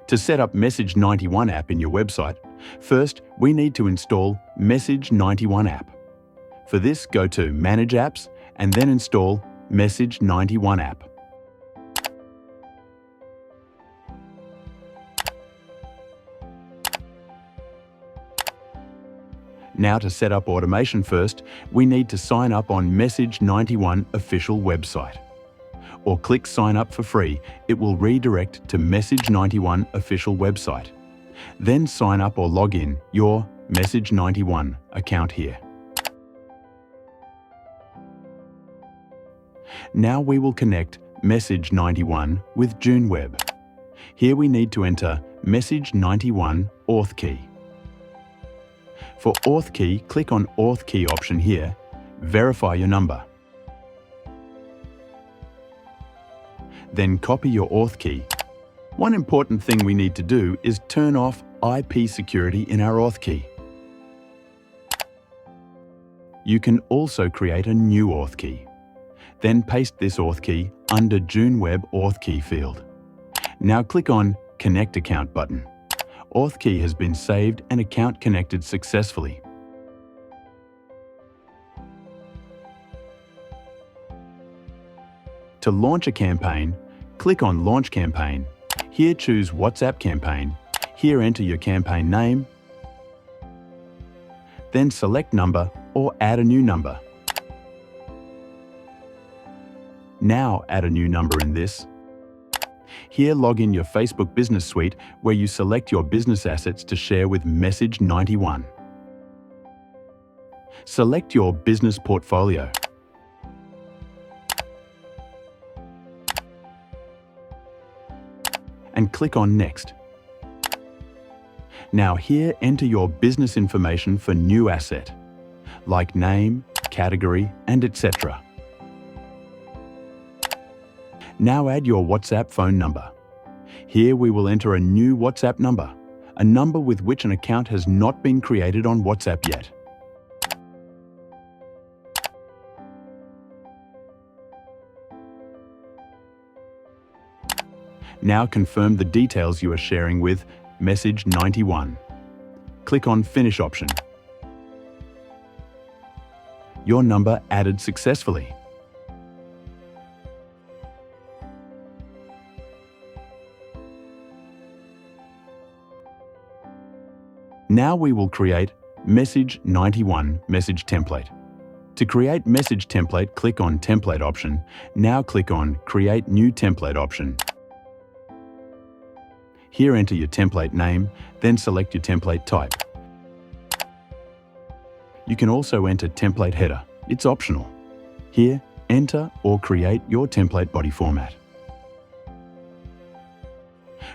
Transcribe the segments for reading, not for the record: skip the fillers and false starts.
To set up MSG91 app in your website, first we need to install MSG91 app. For this, go to Manage Apps and then install MSG91 app. Now to set up automation first, we need to sign up on MSG91 official website. Or click Sign Up for free, it will redirect to MSG91 official website. Then sign up or log in your MSG91 account here. Now we will connect MSG91 with JoonWeb. Here we need to enter MSG91 Auth Key. For Auth Key, click on Auth Key option here, verify your number. Then copy your Auth Key. One important thing we need to do is turn off IP security in our Auth Key. You can also create a new Auth Key. Then paste this Auth Key under JoonWeb Auth Key field. Now click on Connect Account button. Auth Key has been saved and account connected successfully. To launch a campaign, click on Launch Campaign. Here choose WhatsApp campaign. Here enter your campaign name. Then select number or add a new number. Now add a new number in this. Here log in your Facebook Business Suite where you select your business assets to share with MSG91. Select your business portfolio. And click on Next. Now here enter your business information for new asset, like name, category, and etc. Now add your WhatsApp phone number. Here we will enter a new WhatsApp number, a number with which an account has not been created on WhatsApp yet. Now confirm the details you are sharing with MSG91. Click on Finish option. Your number added successfully. Now we will create MSG91 message template. To create message template, click on Template option. Now click on Create New Template option. Here enter your template name, then select your template type. You can also enter template header. It's optional. Here, enter or create your template body format.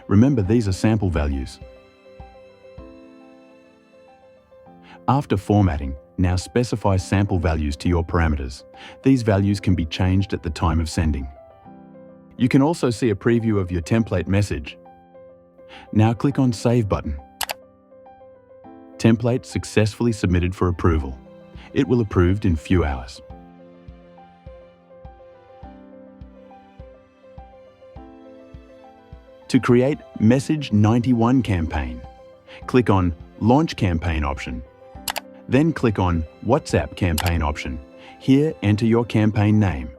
Remember, these are sample values. After formatting, now specify sample values to your parameters. These values can be changed at the time of sending. You can also see a preview of your template message. Now click on Save button. Template successfully submitted for approval. It will approved in few hours. To create MSG91 campaign, click on Launch Campaign option. Then click on WhatsApp campaign option. Here enter your campaign name.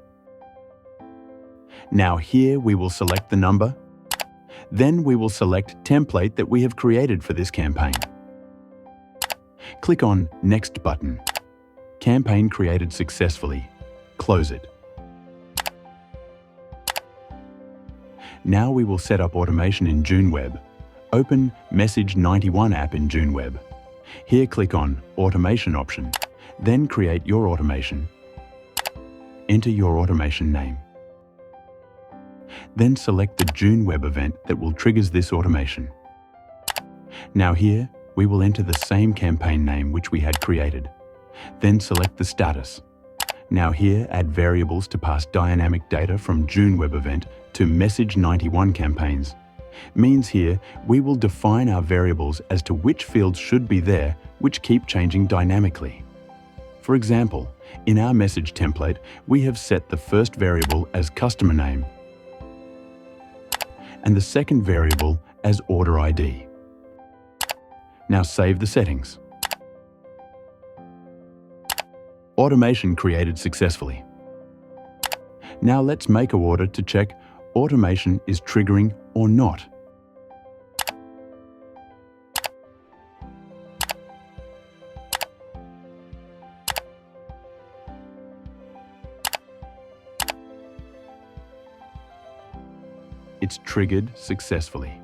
Now here we will select the number. Then we will select template that we have created for this campaign. Click on Next button. Campaign created successfully. Close it. Now we will set up automation in JoonWeb. Open MSG91 app in JoonWeb. Here click on Automation option. Then create your automation. Enter your automation name. Then select the JoonWeb event that will trigger this automation. Now here, we will enter the same campaign name which we had created. Then select the status. Now here, add variables to pass dynamic data from JoonWeb event to MSG91 campaigns. Means here, we will define our variables as to which fields should be there, which keep changing dynamically. For example, in our message template, we have set the first variable as customer name and the second variable as order ID. Now save the settings. Automation created successfully. Now let's make an order to check automation is triggering or not. It's triggered successfully.